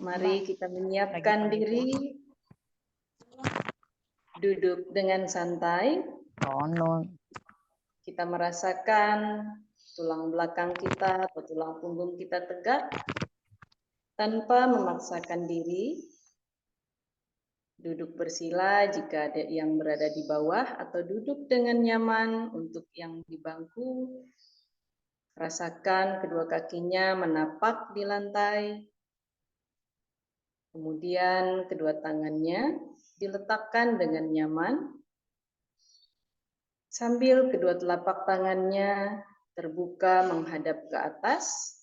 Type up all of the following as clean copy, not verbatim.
Mari kita menyiapkan diri, duduk dengan santai. Kita merasakan tulang belakang kita atau tulang punggung kita tegak tanpa memaksakan diri. Duduk bersila jika ada yang berada di bawah atau duduk dengan nyaman untuk yang di bangku. Rasakan kedua kakinya menapak di lantai. Kemudian kedua tangannya diletakkan dengan nyaman. Sambil kedua telapak tangannya terbuka menghadap ke atas.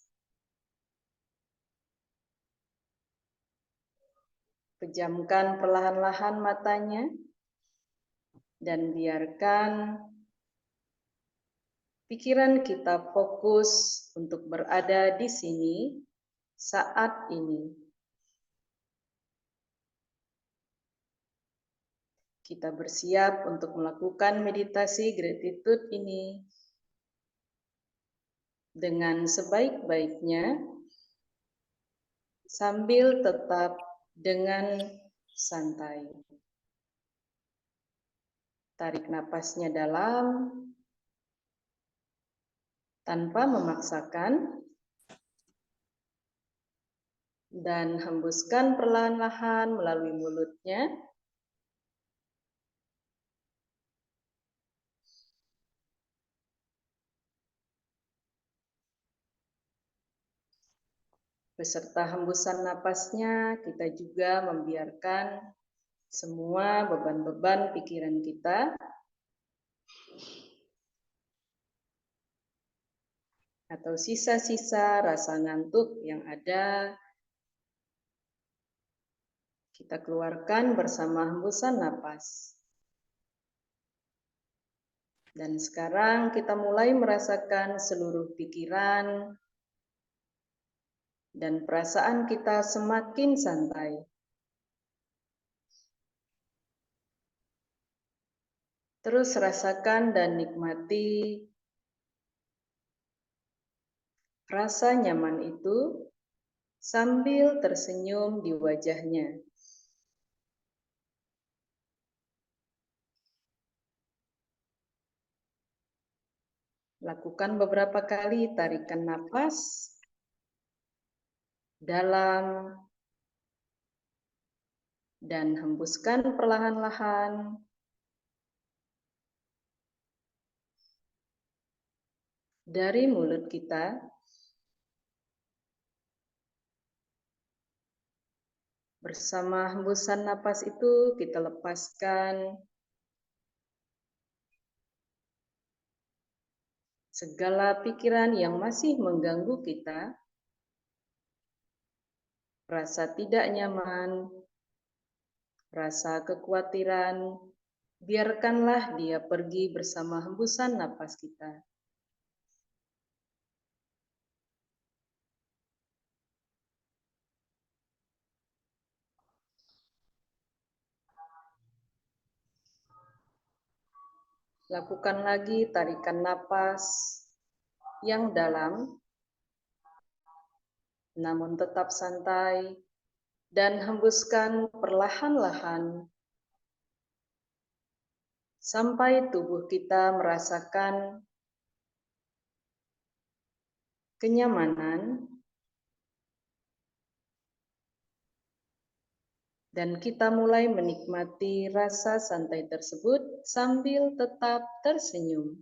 Pejamkan perlahan-lahan matanya dan biarkan pikiran kita fokus untuk berada di sini saat ini. Kita bersiap untuk melakukan meditasi gratitude ini dengan sebaik-baiknya sambil tetap dengan santai. Tarik napasnya dalam tanpa memaksakan dan hembuskan perlahan-lahan melalui mulutnya. Beserta hembusan napasnya, kita juga membiarkan semua beban-beban pikiran kita atau sisa-sisa rasa ngantuk yang ada, kita keluarkan bersama hembusan napas. Dan sekarang kita mulai merasakan seluruh pikiran dan perasaan kita semakin santai. Terus rasakan dan nikmati rasa nyaman itu sambil tersenyum di wajahnya. Lakukan beberapa kali tarikan napas dalam dan hembuskan perlahan-lahan. Dari mulut kita. Bersama hembusan napas itu kita lepaskan segala pikiran yang masih mengganggu kita, rasa tidak nyaman, rasa kekhawatiran, biarkanlah dia pergi bersama hembusan napas kita. Lakukan lagi tarikan napas yang dalam, namun tetap santai, dan hembuskan perlahan-lahan sampai tubuh kita merasakan kenyamanan dan kita mulai menikmati rasa santai tersebut sambil tetap tersenyum.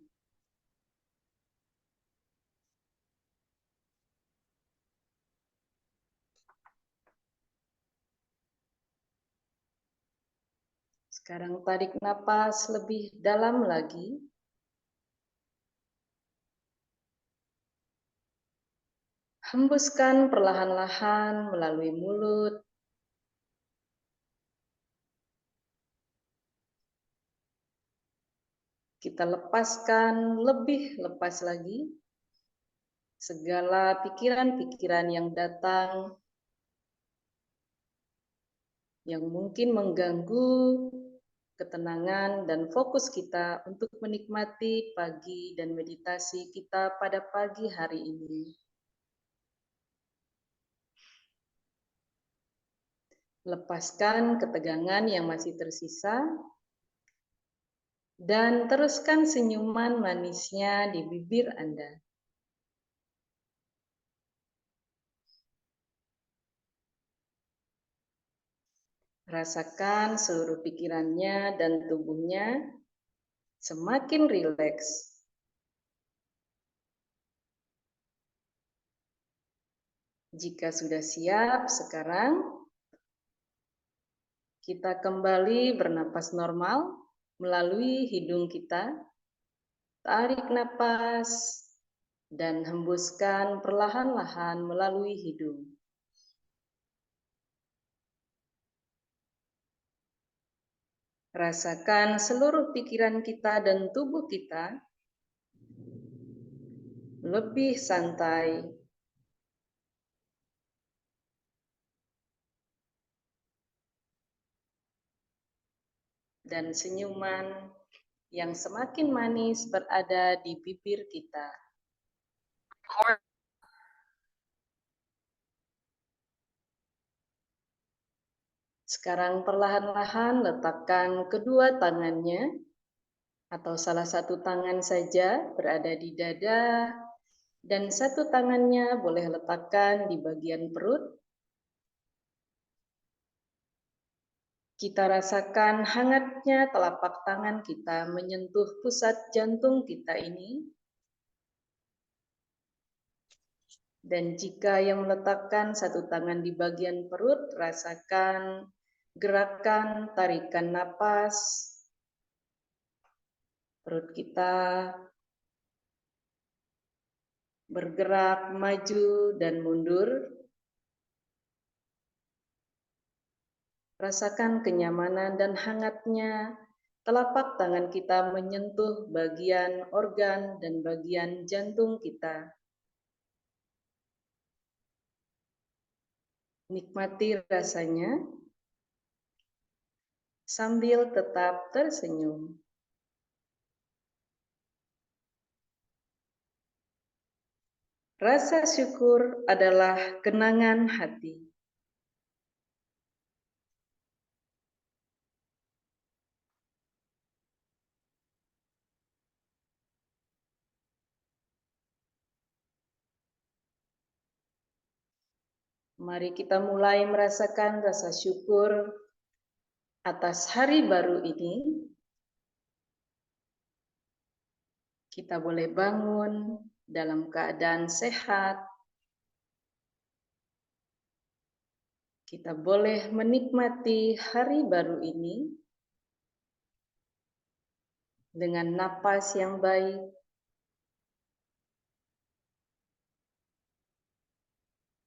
Sekarang tarik napas lebih dalam lagi. Hembuskan perlahan-lahan melalui mulut. Kita lepaskan lebih lepas lagi segala pikiran-pikiran yang datang yang mungkin mengganggu ketenangan dan fokus kita untuk menikmati pagi dan meditasi kita pada pagi hari ini. Lepaskan ketegangan yang masih tersisa dan teruskan senyuman manisnya di bibir Anda. Rasakan seluruh pikirannya dan tubuhnya semakin rileks. Jika sudah siap, sekarang kita kembali bernapas normal melalui hidung kita. Tarik napas dan hembuskan perlahan-lahan melalui hidung. Rasakan seluruh pikiran kita dan tubuh kita lebih santai. Dan senyuman yang semakin manis berada di bibir kita. Sekarang perlahan-lahan letakkan kedua tangannya atau salah satu tangan saja berada di dada dan satu tangannya boleh letakkan di bagian perut. Kita rasakan hangatnya telapak tangan kita menyentuh pusat jantung kita ini. Dan jika yang meletakkan satu tangan di bagian perut, rasakan gerakan tarikan napas. Perut kita bergerak maju dan mundur. Rasakan kenyamanan dan hangatnya telapak tangan kita menyentuh bagian organ dan bagian jantung kita. Nikmati rasanya sambil tetap tersenyum. Rasa syukur adalah kenangan hati. Mari kita mulai merasakan rasa syukur atas hari baru ini. Kita boleh bangun dalam keadaan sehat. Kita boleh menikmati hari baru ini dengan napas yang baik.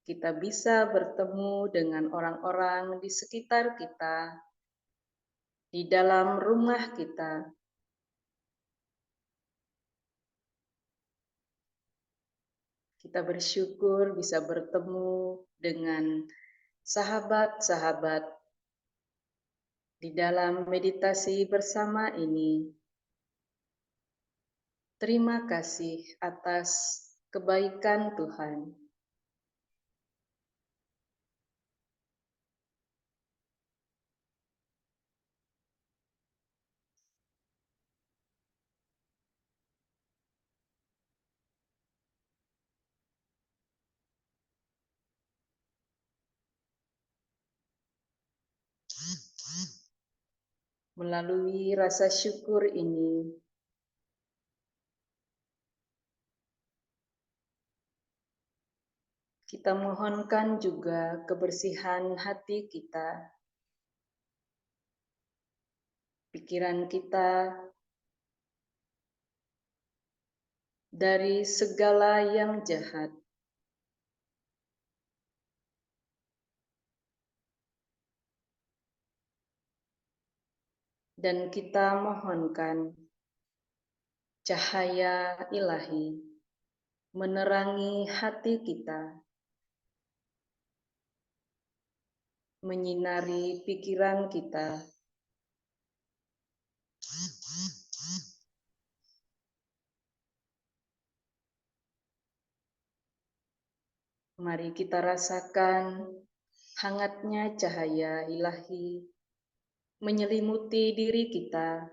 Kita bisa bertemu dengan orang-orang di sekitar kita, di dalam rumah kita. Kita bersyukur bisa bertemu dengan sahabat-sahabat di dalam meditasi bersama ini. Terima kasih atas kebaikan Tuhan. Melalui rasa syukur ini, kita mohonkan juga kebersihan hati kita, pikiran kita, dari segala yang jahat. Dan kita mohonkan cahaya ilahi menerangi hati kita, menyinari pikiran kita. Mari kita rasakan Hangatnya cahaya ilahi menyelimuti diri kita,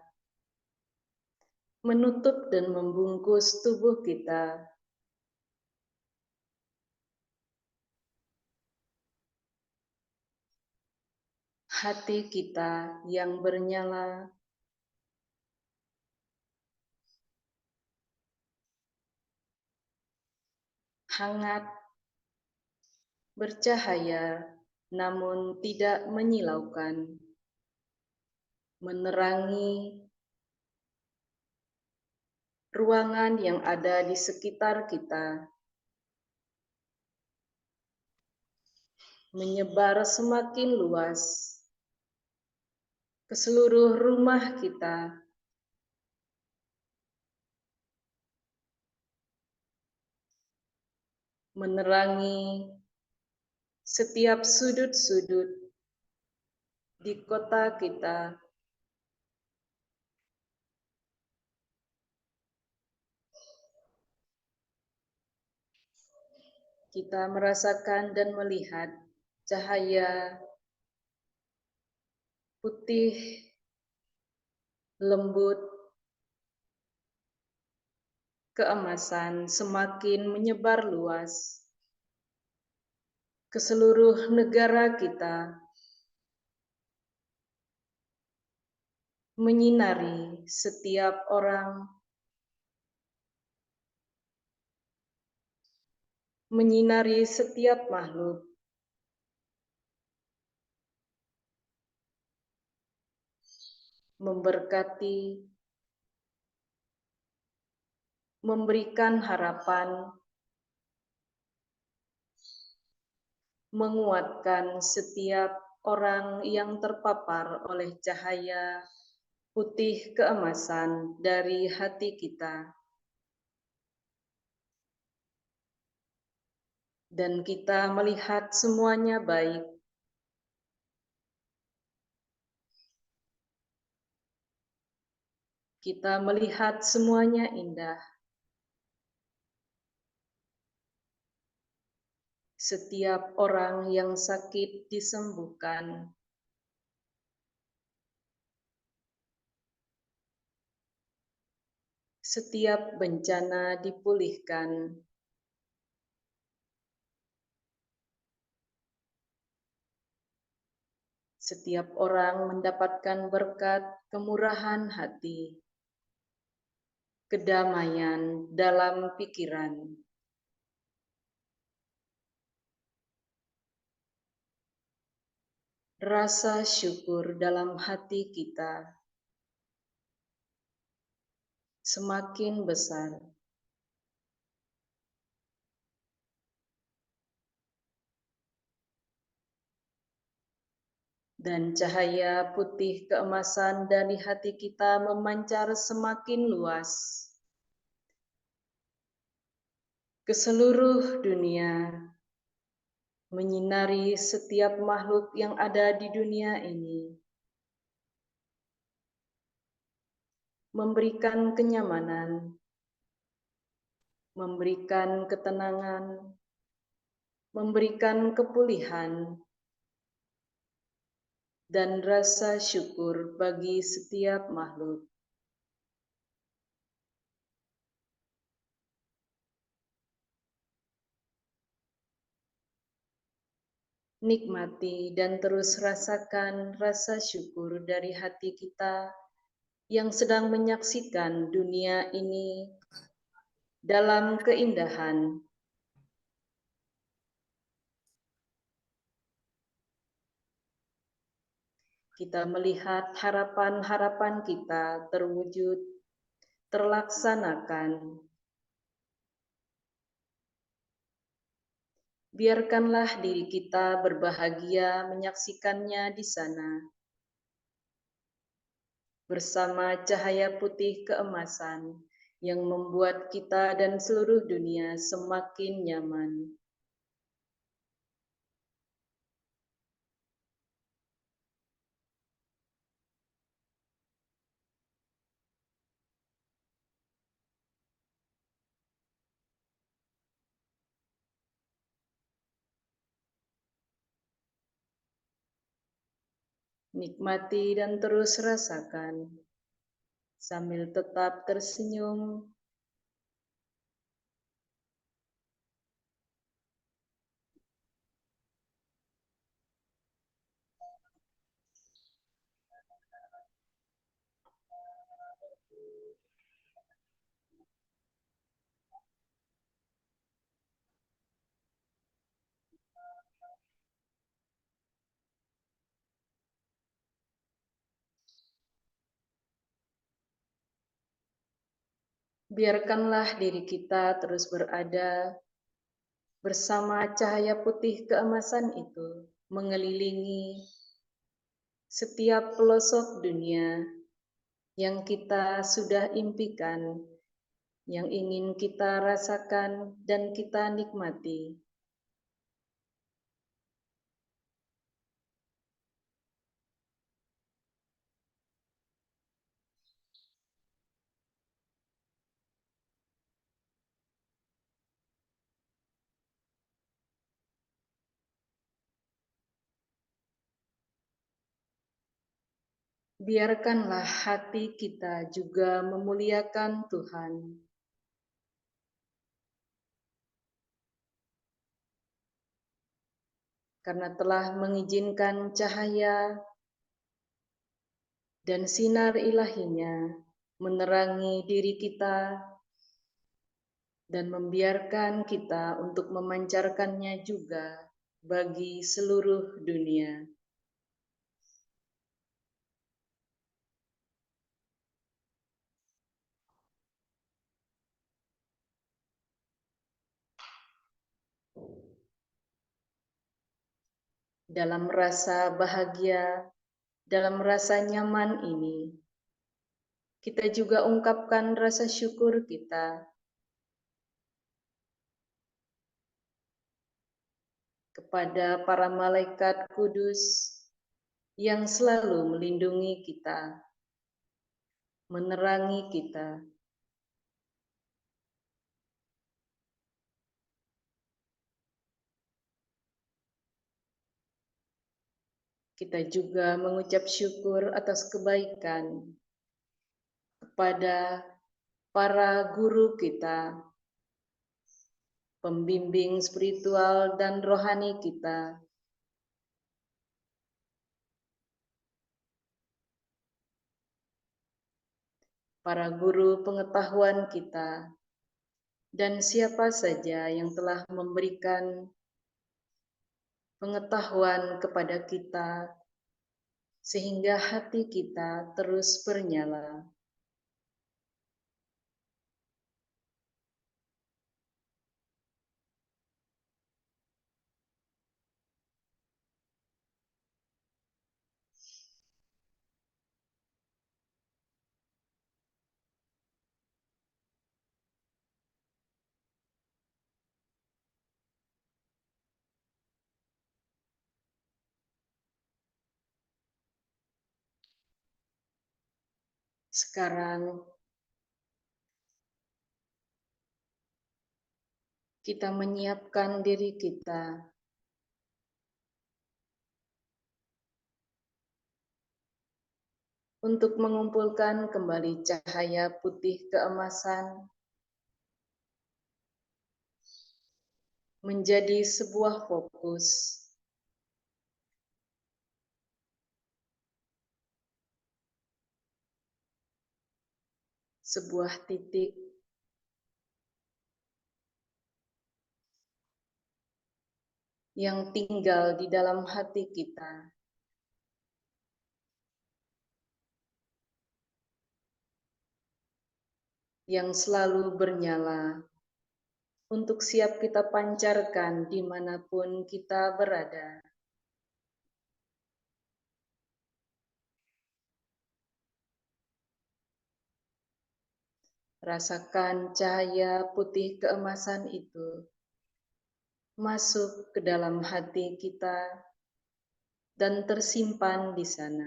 menutup dan membungkus tubuh kita. Hati kita yang bernyala, hangat, bercahaya, namun tidak menyilaukan, menerangi ruangan yang ada di sekitar kita, menyebar semakin luas ke seluruh rumah kita, menerangi setiap sudut-sudut di kota kita. Kita merasakan dan melihat cahaya putih, lembut, keemasan semakin menyebar luas ke seluruh negara kita, menyinari setiap orang, menyinari setiap makhluk, memberkati, memberikan harapan, menguatkan setiap orang yang terpapar oleh cahaya putih keemasan dari hati kita. Dan kita melihat semuanya baik. Kita melihat semuanya indah. Setiap orang yang sakit disembuhkan. Setiap bencana dipulihkan. Setiap orang mendapatkan berkat kemurahan hati, kedamaian dalam pikiran, rasa syukur dalam hati kita semakin besar. Dan cahaya putih keemasan dari hati kita memancar semakin luas ke seluruh dunia, menyinari setiap makhluk yang ada di dunia ini, memberikan kenyamanan, memberikan ketenangan, memberikan kepulihan, dan rasa syukur bagi setiap makhluk. Nikmati dan terus rasakan rasa syukur dari hati kita yang sedang menyaksikan dunia ini dalam keindahan. Kita melihat harapan-harapan kita terwujud, terlaksanakan. Biarkanlah diri kita berbahagia menyaksikannya di sana, bersama cahaya putih keemasan yang membuat kita dan seluruh dunia semakin nyaman. Nikmati dan terus rasakan sambil tetap tersenyum. Biarkanlah diri kita terus berada bersama cahaya putih keemasan itu, mengelilingi setiap pelosok dunia yang kita sudah impikan, yang ingin kita rasakan dan kita nikmati. Biarkanlah hati kita juga memuliakan Tuhan, karena telah mengizinkan cahaya dan sinar ilahinya menerangi diri kita dan membiarkan kita untuk memancarkannya juga bagi seluruh dunia. Dalam rasa bahagia, dalam rasa nyaman ini, kita juga ungkapkan rasa syukur kita kepada para malaikat kudus yang selalu melindungi kita, menerangi kita. Kita juga mengucap syukur atas kebaikan kepada para guru kita, pembimbing spiritual dan rohani kita, para guru pengetahuan kita, dan siapa saja yang telah memberikan pengetahuan kepada kita sehingga hati kita terus bernyala. Sekarang kita menyiapkan diri kita untuk mengumpulkan kembali cahaya putih keemasan menjadi sebuah fokus, sebuah titik yang tinggal di dalam hati kita, yang selalu bernyala untuk siap kita pancarkan dimanapun kita berada. Rasakan cahaya putih keemasan itu masuk ke dalam hati kita dan tersimpan di sana.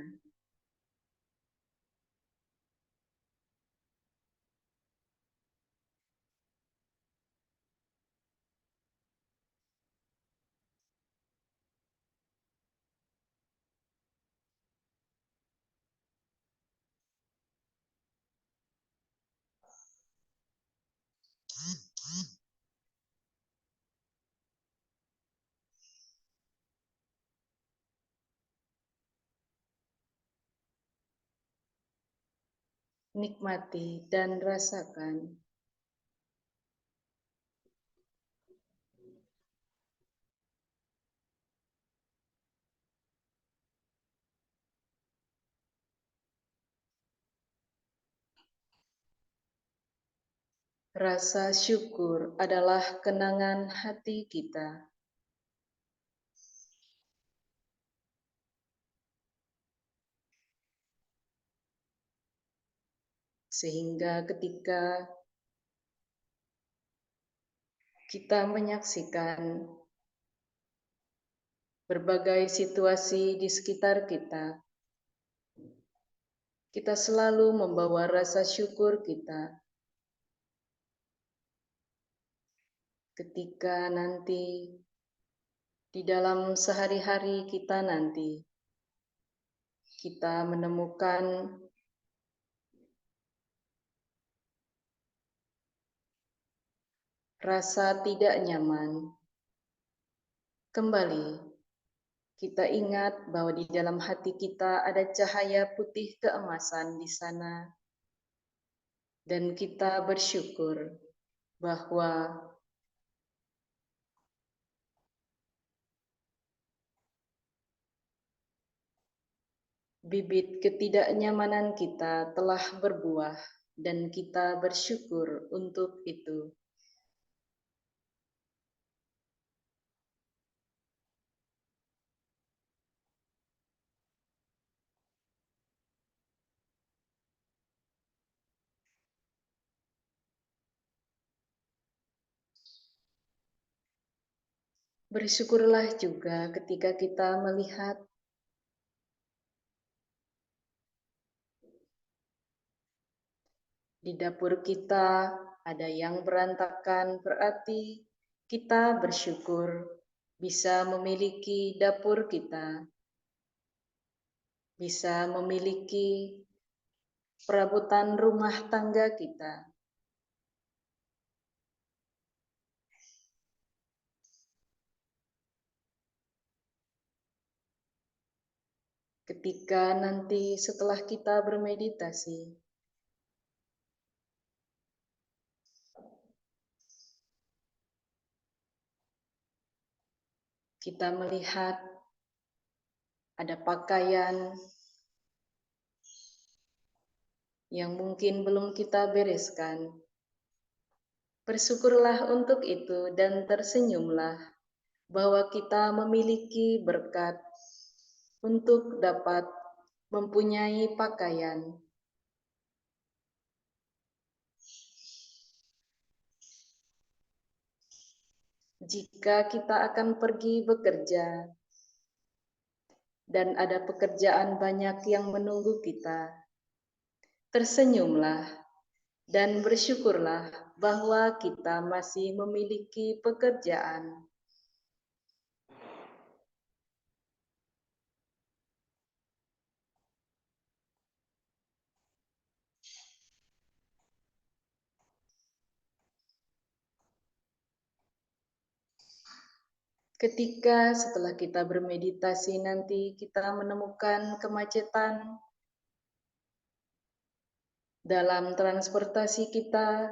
Nikmati dan rasakan. Rasa syukur adalah kenangan hati kita. Sehingga ketika kita menyaksikan berbagai situasi di sekitar kita, kita selalu membawa rasa syukur kita. Ketika nanti di dalam sehari-hari kita nanti, kita menemukan rasa tidak nyaman, kembali kita ingat bahwa di dalam hati kita ada cahaya putih keemasan di sana, dan kita bersyukur bahwa bibit ketidaknyamanan kita telah berbuah, dan kita bersyukur untuk itu. Bersyukurlah juga ketika kita melihat di dapur kita ada yang berantakan, berarti kita bersyukur bisa memiliki dapur kita, bisa memiliki perabotan rumah tangga kita. Ketika nanti setelah kita bermeditasi, kita melihat ada pakaian yang mungkin belum kita bereskan. Bersyukurlah untuk itu dan tersenyumlah bahwa kita memiliki berkat untuk dapat mempunyai pakaian. Jika kita akan pergi bekerja dan ada pekerjaan banyak yang menunggu kita, tersenyumlah dan bersyukurlah bahwa kita masih memiliki pekerjaan. Ketika setelah kita bermeditasi nanti kita menemukan kemacetan dalam transportasi kita,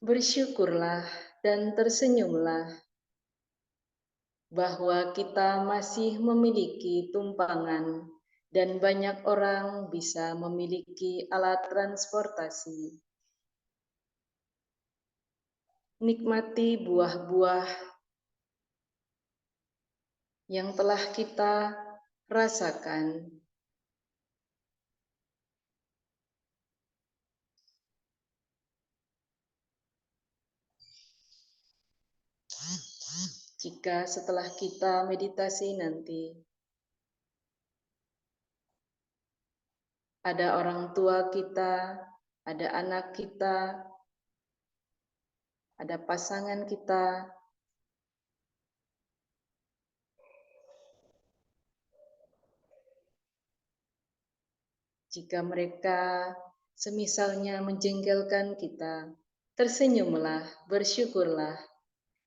bersyukurlah dan tersenyumlah bahwa kita masih memiliki tumpangan dan banyak orang bisa memiliki alat transportasi. Nikmati buah-buah yang telah kita rasakan. Jika setelah kita meditasi nanti, ada orang tua kita, ada anak kita, ada pasangan kita, jika mereka semisalnya menjengkelkan kita, tersenyumlah, bersyukurlah,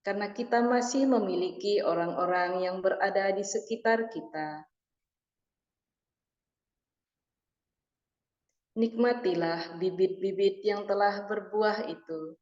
karena kita masih memiliki orang-orang yang berada di sekitar kita. Nikmatilah bibit-bibit yang telah berbuah itu.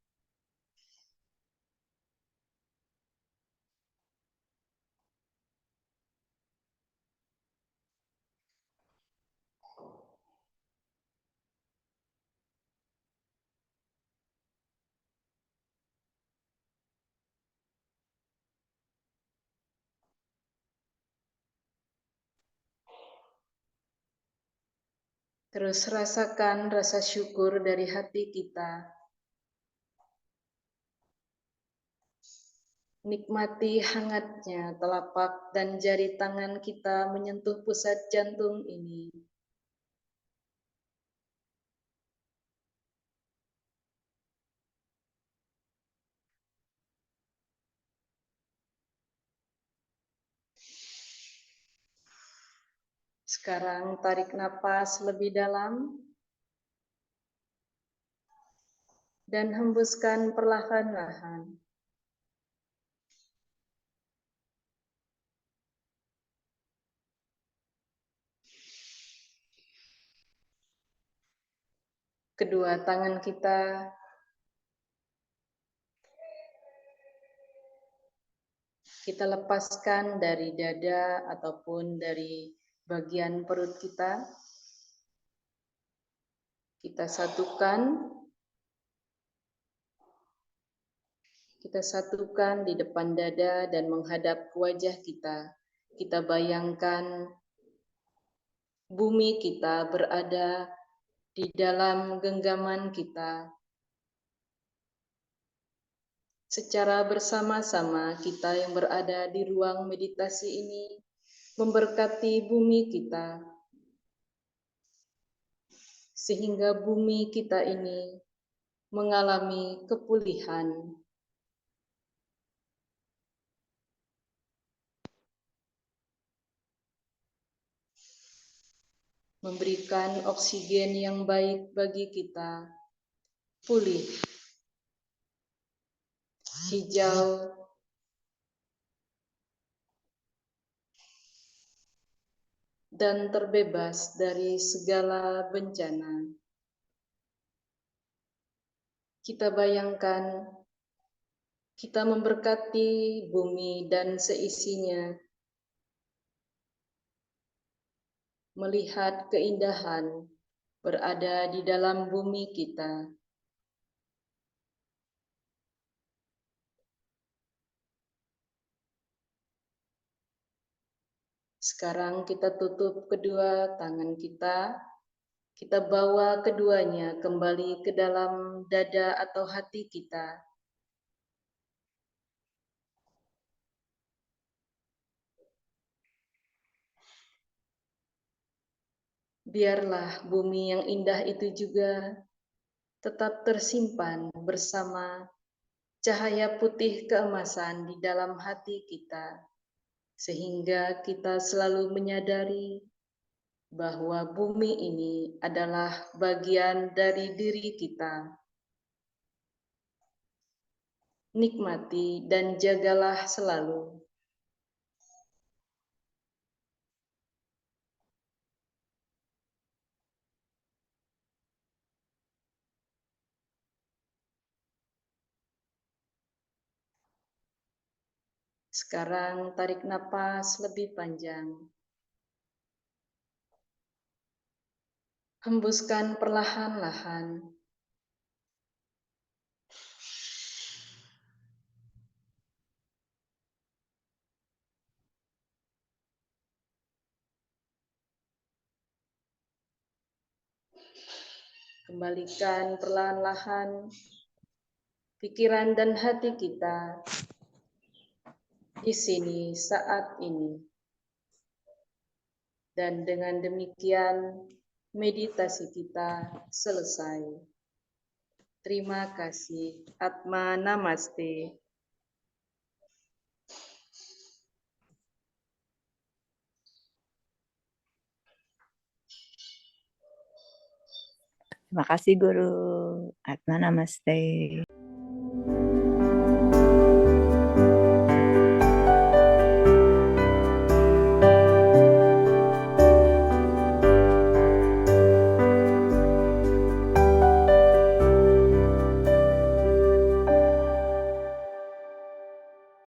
Terus rasakan rasa syukur dari hati kita. Nikmati hangatnya telapak dan jari tangan kita menyentuh pusat jantung ini. Sekarang tarik napas lebih dalam dan hembuskan perlahan-lahan. Kedua tangan kita lepaskan dari dada ataupun dari bagian perut kita. Kita satukan di depan dada dan menghadap ke wajah kita. Kita bayangkan bumi kita berada di dalam genggaman kita. Secara bersama-sama kita yang berada di ruang meditasi ini memberkati bumi kita, sehingga bumi kita ini mengalami kepulihan. Memberikan oksigen yang baik bagi kita, pulih, hijau, dan terbebas dari segala bencana. Kita bayangkan kita memberkati bumi dan seisinya, melihat keindahan berada di dalam bumi kita. Sekarang kita tutup kedua tangan kita bawa keduanya kembali ke dalam dada atau hati kita. Biarlah bumi yang indah itu juga tetap tersimpan bersama cahaya putih keemasan di dalam hati kita, sehingga kita selalu menyadari bahwa bumi ini adalah bagian dari diri kita. Nikmati dan jagalah selalu. Sekarang tarik napas lebih panjang. Hembuskan perlahan-lahan. Kembalikan perlahan-lahan pikiran dan hati kita di sini saat ini. Dan dengan demikian meditasi kita selesai. Terima kasih. Atma Namaste. Terima kasih Guru. Atma Namaste.